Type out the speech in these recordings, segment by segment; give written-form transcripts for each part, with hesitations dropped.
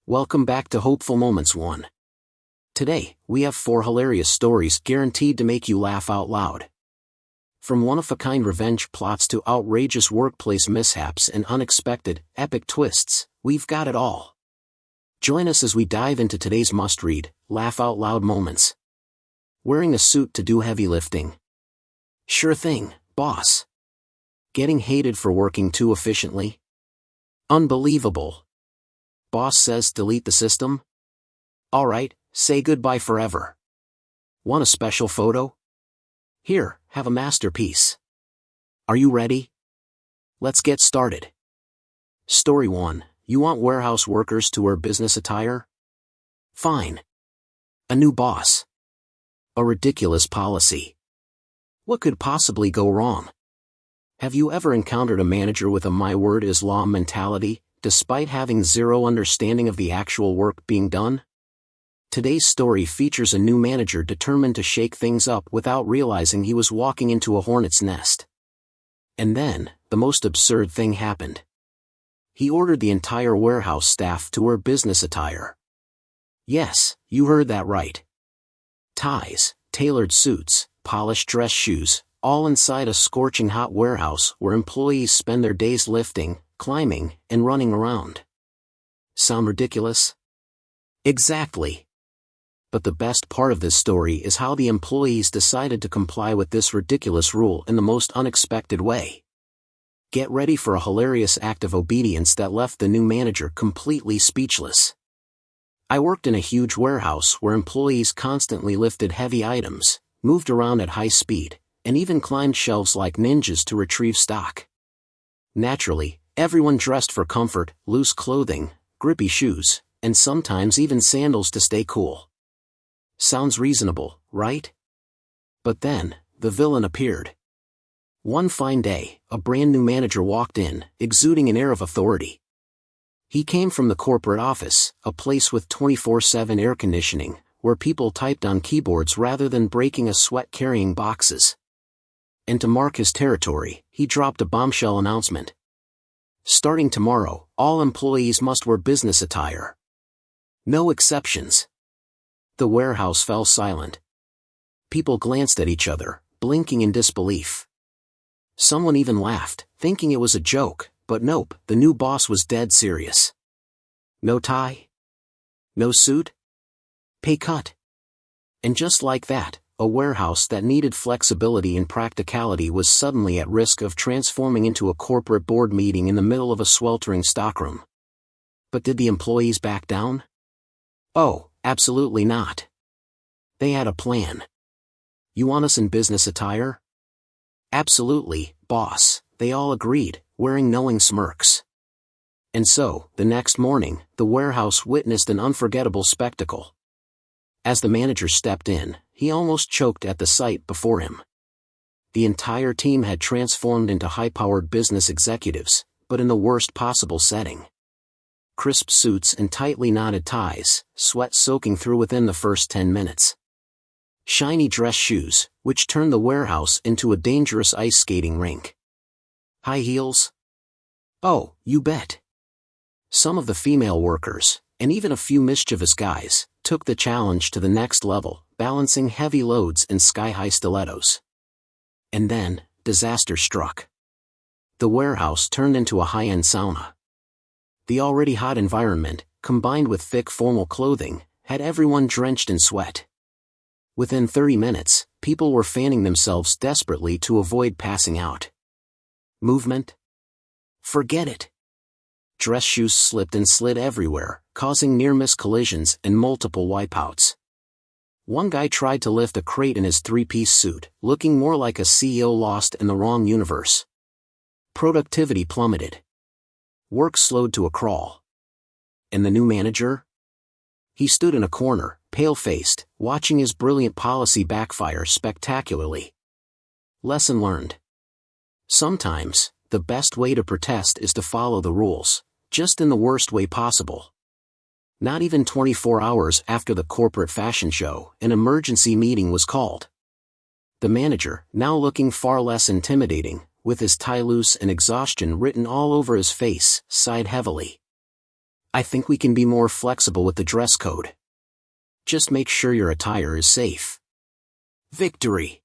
Welcome back to Hopeful Moments 1. Today, we have 4 hilarious stories guaranteed to make you laugh out loud. From one-of-a-kind revenge plots to outrageous workplace mishaps and unexpected, epic twists, we've got it all. Join us as we dive into today's must-read, laugh-out-loud moments. Wearing a suit to do heavy lifting. Sure thing, boss. Getting hated for working too efficiently? Unbelievable. Boss says delete the system? Alright, say goodbye forever. Want a special photo? Here, have a masterpiece. Are you ready? Let's get started. Story 1. You want warehouse workers to wear business attire? Fine. A new boss. A ridiculous policy. What could possibly go wrong? Have you ever encountered a manager with a my word is law mentality, despite having zero understanding of the actual work being done? Today's story features a new manager determined to shake things up without realizing he was walking into a hornet's nest. And then, the most absurd thing happened. He ordered the entire warehouse staff to wear business attire. Yes, you heard that right. Ties, tailored suits, polished dress shoes, all inside a scorching hot warehouse where employees spend their days lifting, climbing, and running around. Sound ridiculous? Exactly. But the best part of this story is how the employees decided to comply with this ridiculous rule in the most unexpected way. Get ready for a hilarious act of obedience that left the new manager completely speechless. I worked in a huge warehouse where employees constantly lifted heavy items, moved around at high speed, and even climbed shelves like ninjas to retrieve stock. Naturally, everyone dressed for comfort, loose clothing, grippy shoes, and sometimes even sandals to stay cool. Sounds reasonable, right? But then, the villain appeared. One fine day, a brand new manager walked in, exuding an air of authority. He came from the corporate office, a place with 24/7 air conditioning, where people typed on keyboards rather than breaking a sweat carrying boxes. And to mark his territory, he dropped a bombshell announcement. Starting tomorrow, all employees must wear business attire. No exceptions. The warehouse fell silent. People glanced at each other, blinking in disbelief. Someone even laughed, thinking it was a joke, but nope, the new boss was dead serious. No tie? No suit? Pay cut? And just like that, a warehouse that needed flexibility and practicality was suddenly at risk of transforming into a corporate board meeting in the middle of a sweltering stockroom. But did the employees back down? Oh, absolutely not. They had a plan. You want us in business attire? Absolutely, boss, they all agreed, wearing knowing smirks. And so, the next morning, the warehouse witnessed an unforgettable spectacle. As the manager stepped in, he almost choked at the sight before him. The entire team had transformed into high-powered business executives, but in the worst possible setting. Crisp suits and tightly knotted ties, sweat soaking through within the first 10 minutes. Shiny dress shoes, which turned the warehouse into a dangerous ice skating rink. High heels? Oh, you bet. Some of the female workers, and even a few mischievous guys, took the challenge to the next level, balancing heavy loads in sky-high stilettos. And then, disaster struck. The warehouse turned into a high-end sauna. The already hot environment, combined with thick formal clothing, had everyone drenched in sweat. Within 30 minutes, people were fanning themselves desperately to avoid passing out. Movement? Forget it. Dress shoes slipped and slid everywhere, causing near-miss collisions and multiple wipeouts. One guy tried to lift a crate in his 3-piece suit, looking more like a CEO lost in the wrong universe. Productivity plummeted. Work slowed to a crawl. And the new manager? He stood in a corner, pale-faced, watching his brilliant policy backfire spectacularly. Lesson learned. Sometimes, the best way to protest is to follow the rules, just in the worst way possible. Not even 24 hours after the corporate fashion show, an emergency meeting was called. The manager, now looking far less intimidating, with his tie loose and exhaustion written all over his face, sighed heavily. I think we can be more flexible with the dress code. Just make sure your attire is safe. Victory!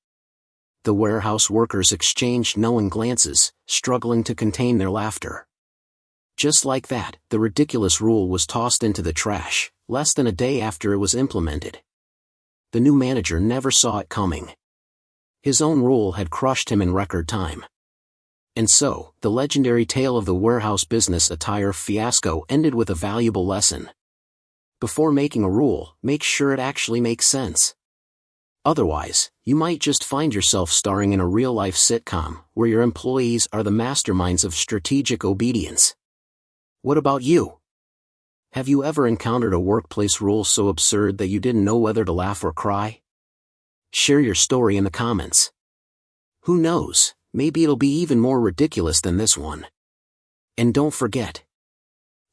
The warehouse workers exchanged knowing glances, struggling to contain their laughter. Just like that, the ridiculous rule was tossed into the trash, less than a day after it was implemented. The new manager never saw it coming. His own rule had crushed him in record time. And so, the legendary tale of the warehouse business attire fiasco ended with a valuable lesson. Before making a rule, make sure it actually makes sense. Otherwise, you might just find yourself starring in a real-life sitcom, where your employees are the masterminds of strategic obedience. What about you? Have you ever encountered a workplace rule so absurd that you didn't know whether to laugh or cry? Share your story in the comments. Who knows, maybe it'll be even more ridiculous than this one. And don't forget,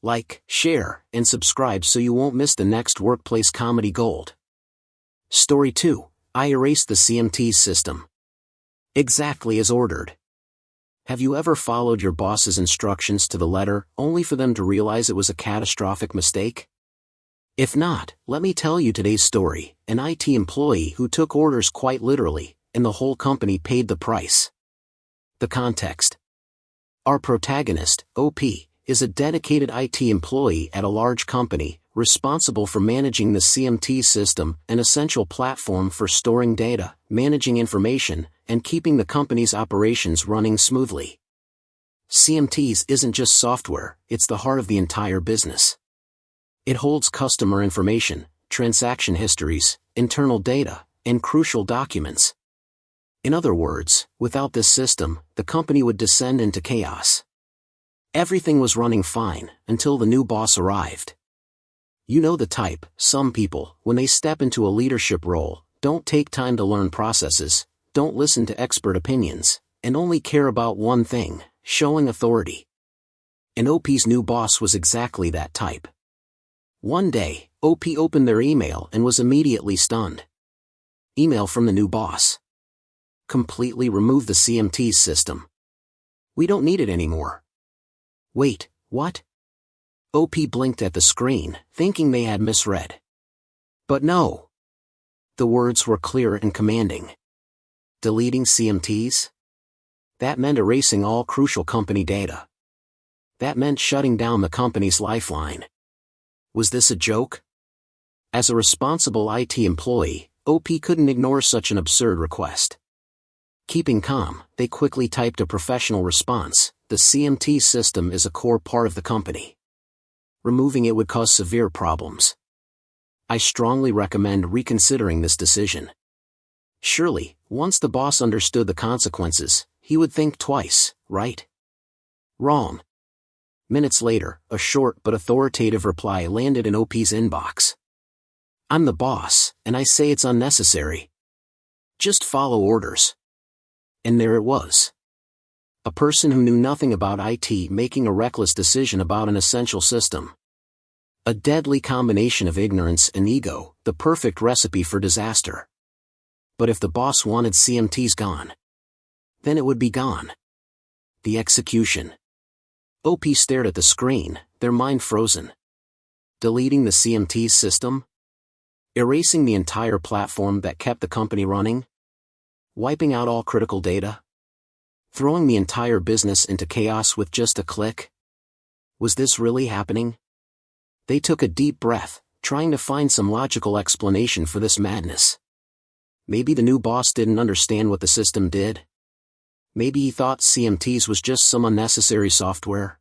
like, share, and subscribe so you won't miss the next workplace comedy gold. Story 2. I erased the CMT's system. Exactly as ordered. Have you ever followed your boss's instructions to the letter, only for them to realize it was a catastrophic mistake? If not, let me tell you today's story, an IT employee who took orders quite literally, and the whole company paid the price. The context. Our protagonist, OP, is a dedicated IT employee at a large company, responsible for managing the CMT system, an essential platform for storing data, managing information, and keeping the company's operations running smoothly. CMTs isn't just software, it's the heart of the entire business. It holds customer information, transaction histories, internal data, and crucial documents. In other words, without this system, the company would descend into chaos. Everything was running fine, until the new boss arrived. You know the type. Some people, when they step into a leadership role, don't take time to learn processes, don't listen to expert opinions, and only care about one thing, showing authority. And OP's new boss was exactly that type. One day, OP opened their email and was immediately stunned. Email from the new boss. Completely remove the CMT's system. We don't need it anymore. Wait, what? OP blinked at the screen, thinking they had misread. But no. The words were clear and commanding. Deleting CMTs? That meant erasing all crucial company data. That meant shutting down the company's lifeline. Was this a joke? As a responsible IT employee, OP couldn't ignore such an absurd request. Keeping calm, they quickly typed a professional response. The CMT system is a core part of the company. Removing it would cause severe problems. I strongly recommend reconsidering this decision. Surely, once the boss understood the consequences, he would think twice, right? Wrong. Minutes later, a short but authoritative reply landed in OP's inbox. I'm the boss, and I say it's unnecessary. Just follow orders. And there it was. A person who knew nothing about IT making a reckless decision about an essential system. A deadly combination of ignorance and ego, the perfect recipe for disaster. But if the boss wanted CMTs gone, then it would be gone. The execution. OP stared at the screen, their mind frozen. Deleting the CMT's system? Erasing the entire platform that kept the company running? Wiping out all critical data? Throwing the entire business into chaos with just a click? Was this really happening? They took a deep breath, trying to find some logical explanation for this madness. Maybe the new boss didn't understand what the system did. Maybe he thought CMTs was just some unnecessary software.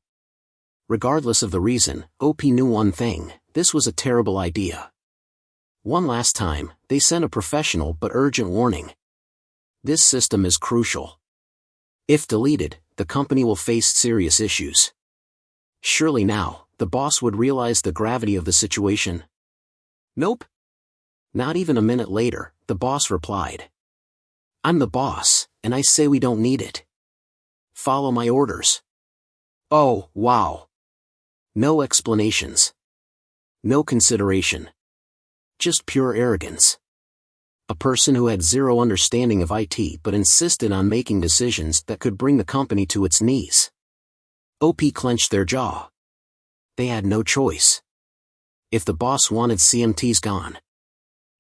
Regardless of the reason, OP knew one thing: this was a terrible idea. One last time, they sent a professional but urgent warning. This system is crucial. If deleted, the company will face serious issues. Surely now, the boss would realize the gravity of the situation. Nope. Not even a minute later, the boss replied. I'm the boss, and I say we don't need it. Follow my orders. Oh, wow. No explanations. No consideration. Just pure arrogance. A person who had zero understanding of IT but insisted on making decisions that could bring the company to its knees. OP clenched their jaw. They had no choice. If the boss wanted CMTs gone,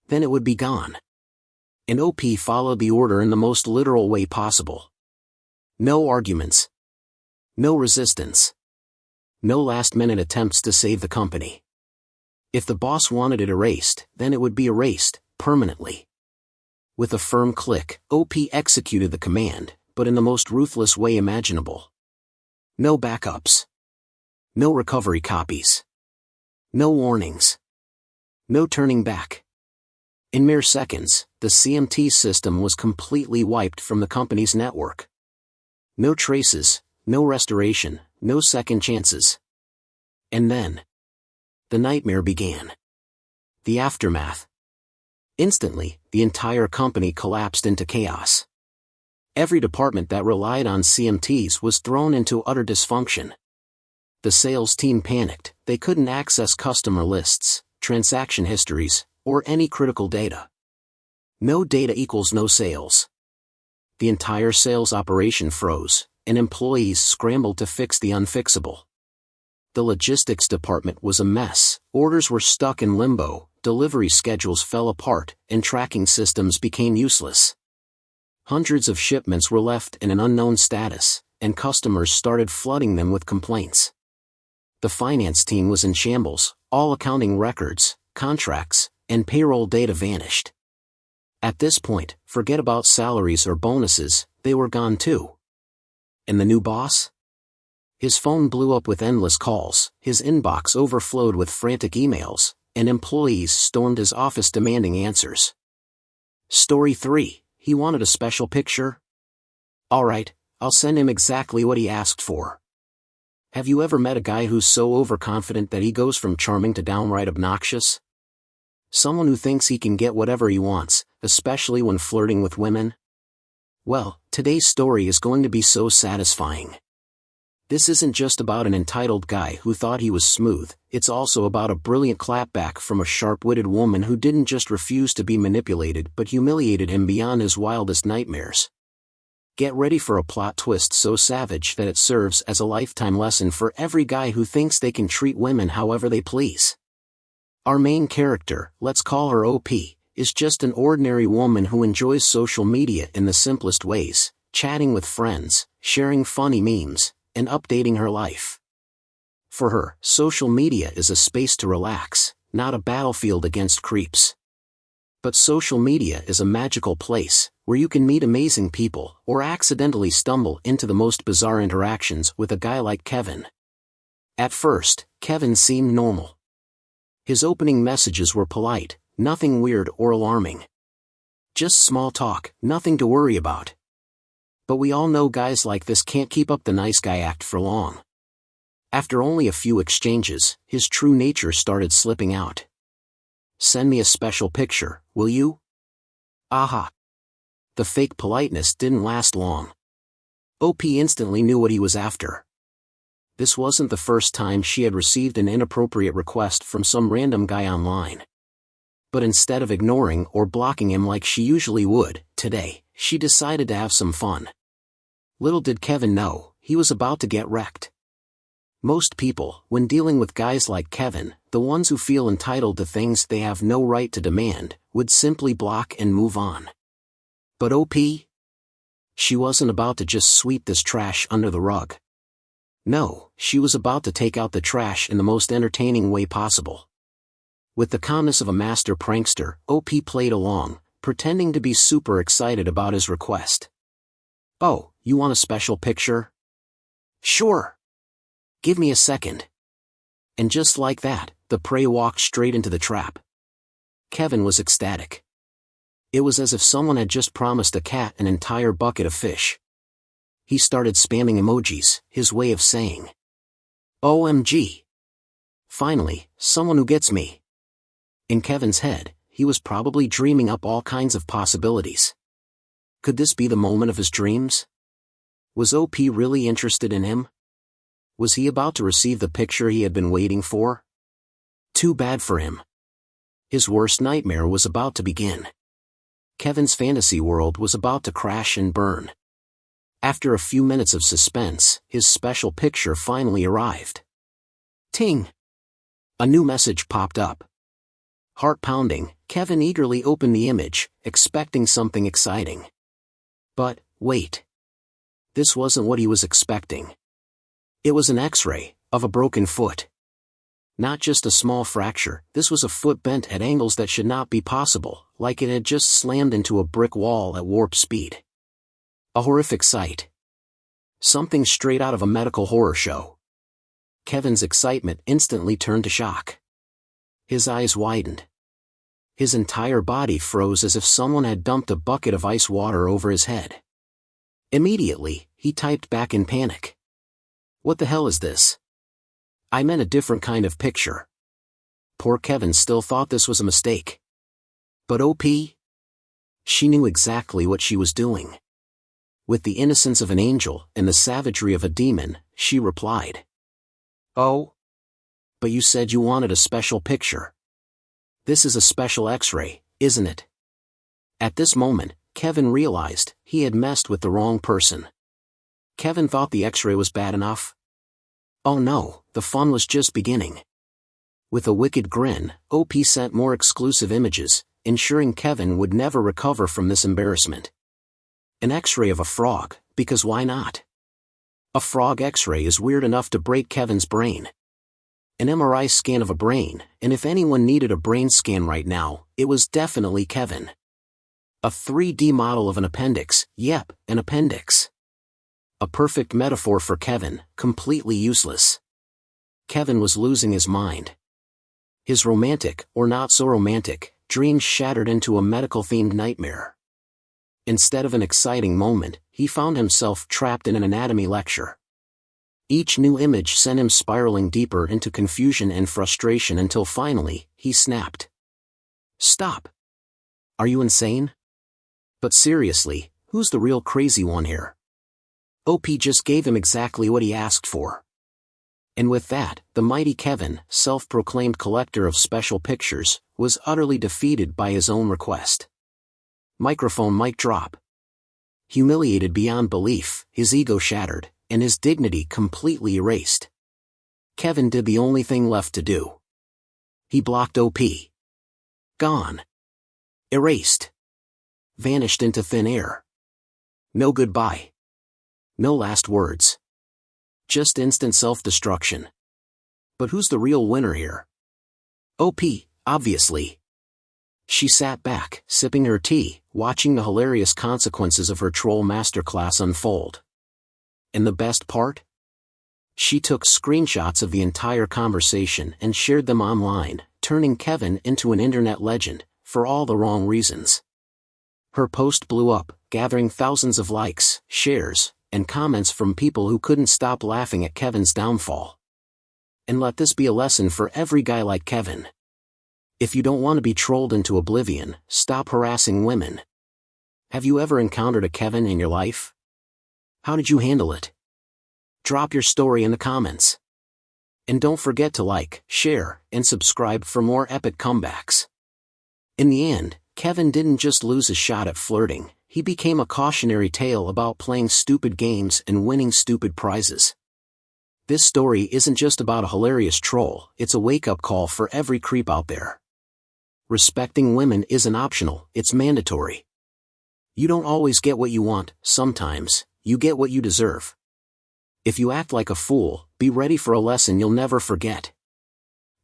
then it would be gone. And OP followed the order in the most literal way possible. No arguments. No resistance. No last-minute attempts to save the company. If the boss wanted it erased, then it would be erased, permanently. With a firm click, OP executed the command, but in the most ruthless way imaginable. No backups. No recovery copies. No warnings. No turning back. In mere seconds, the CMT system was completely wiped from the company's network. No traces, no restoration, no second chances. And then, the nightmare began. The aftermath. Instantly, the entire company collapsed into chaos. Every department that relied on CMTs was thrown into utter dysfunction. The sales team panicked. They couldn't access customer lists, transaction histories, or any critical data. No data equals no sales. The entire sales operation froze, and employees scrambled to fix the unfixable. The logistics department was a mess. Orders were stuck in limbo, delivery schedules fell apart, and tracking systems became useless. Hundreds of shipments were left in an unknown status, and customers started flooding them with complaints. The finance team was in shambles. All accounting records, contracts, and payroll data vanished. At this point, forget about salaries or bonuses, they were gone too. And the new boss? His phone blew up with endless calls, his inbox overflowed with frantic emails, and employees stormed his office demanding answers. Story 3. He wanted a special picture? Alright, I'll send him exactly what he asked for. Have you ever met a guy who's so overconfident that he goes from charming to downright obnoxious? Someone who thinks he can get whatever he wants, especially when flirting with women? Well, today's story is going to be so satisfying. This isn't just about an entitled guy who thought he was smooth, it's also about a brilliant clapback from a sharp-witted woman who didn't just refuse to be manipulated but humiliated him beyond his wildest nightmares. Get ready for a plot twist so savage that it serves as a lifetime lesson for every guy who thinks they can treat women however they please. Our main character, let's call her OP, is just an ordinary woman who enjoys social media in the simplest ways, chatting with friends, sharing funny memes, and updating her life. For her, social media is a space to relax, not a battlefield against creeps. But social media is a magical place, where you can meet amazing people, or accidentally stumble into the most bizarre interactions with a guy like Kevin. At first, Kevin seemed normal. His opening messages were polite, nothing weird or alarming. Just small talk, nothing to worry about. But we all know guys like this can't keep up the nice guy act for long. After only a few exchanges, his true nature started slipping out. Send me a special picture, will you? Aha. The fake politeness didn't last long. OP instantly knew what he was after. This wasn't the first time she had received an inappropriate request from some random guy online. But instead of ignoring or blocking him like she usually would, today, she decided to have some fun. Little did Kevin know, he was about to get wrecked. Most people, when dealing with guys like Kevin, the ones who feel entitled to things they have no right to demand, would simply block and move on. But OP? She wasn't about to just sweep this trash under the rug. No, she was about to take out the trash in the most entertaining way possible. With the calmness of a master prankster, OP played along, pretending to be super excited about his request. Oh, you want a special picture? Sure. Give me a second. And just like that, the prey walked straight into the trap. Kevin was ecstatic. It was as if someone had just promised a cat an entire bucket of fish. He started spamming emojis, his way of saying, OMG. Finally, someone who gets me. In Kevin's head, he was probably dreaming up all kinds of possibilities. Could this be the moment of his dreams? Was OP really interested in him? Was he about to receive the picture he had been waiting for? Too bad for him. His worst nightmare was about to begin. Kevin's fantasy world was about to crash and burn. After a few minutes of suspense, his special picture finally arrived. Ting! A new message popped up. Heart pounding, Kevin eagerly opened the image, expecting something exciting. But, wait. This wasn't what he was expecting. It was an X-ray of a broken foot. Not just a small fracture, this was a foot bent at angles that should not be possible, like it had just slammed into a brick wall at warp speed. A horrific sight. Something straight out of a medical horror show. Kevin's excitement instantly turned to shock. His eyes widened. His entire body froze as if someone had dumped a bucket of ice water over his head. Immediately, he typed back in panic. What the hell is this? I meant a different kind of picture. Poor Kevin still thought this was a mistake. But OP? She knew exactly what she was doing. With the innocence of an angel and the savagery of a demon, she replied. Oh? But you said you wanted a special picture. This is a special X-ray, isn't it? At this moment, Kevin realized he had messed with the wrong person. Kevin thought the X-ray was bad enough. Oh no, the fun was just beginning. With a wicked grin, OP sent more exclusive images, ensuring Kevin would never recover from this embarrassment. An X-ray of a frog, because why not? A frog X-ray is weird enough to break Kevin's brain. An MRI scan of a brain, and if anyone needed a brain scan right now, it was definitely Kevin. A 3D model of an appendix, yep, an appendix. A perfect metaphor for Kevin, completely useless. Kevin was losing his mind. His romantic, or not so romantic, dreams shattered into a medical-themed nightmare. Instead of an exciting moment, he found himself trapped in an anatomy lecture. Each new image sent him spiraling deeper into confusion and frustration until finally, he snapped. Stop! Are you insane? But seriously, who's the real crazy one here? OP just gave him exactly what he asked for. And with that, the mighty Kevin, self-proclaimed collector of special pictures, was utterly defeated by his own request. Microphone mic drop. Humiliated beyond belief, his ego shattered, and his dignity completely erased. Kevin did the only thing left to do. He blocked OP. Gone. Erased. Vanished into thin air. No goodbye. No last words. Just instant self-destruction. But who's the real winner here? OP, obviously. She sat back, sipping her tea, watching the hilarious consequences of her troll masterclass unfold. And the best part? She took screenshots of the entire conversation and shared them online, turning Kevin into an internet legend, for all the wrong reasons. Her post blew up, gathering thousands of likes, shares, and comments from people who couldn't stop laughing at Kevin's downfall. And let this be a lesson for every guy like Kevin. If you don't want to be trolled into oblivion, stop harassing women. Have you ever encountered a Kevin in your life? How did you handle it? Drop your story in the comments. And don't forget to like, share, and subscribe for more epic comebacks. In the end, Kevin didn't just lose his shot at flirting, he became a cautionary tale about playing stupid games and winning stupid prizes. This story isn't just about a hilarious troll, it's a wake-up call for every creep out there. Respecting women isn't optional, it's mandatory. You don't always get what you want, sometimes, you get what you deserve. If you act like a fool, be ready for a lesson you'll never forget.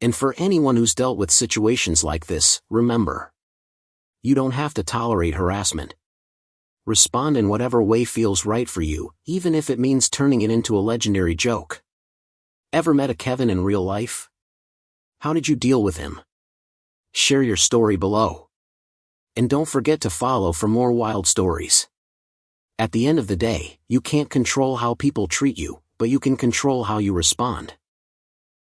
And for anyone who's dealt with situations like this, remember. You don't have to tolerate harassment. Respond in whatever way feels right for you, even if it means turning it into a legendary joke. Ever met a Kevin in real life? How did you deal with him? Share your story below. And don't forget to follow for more wild stories. At the end of the day, you can't control how people treat you, but you can control how you respond.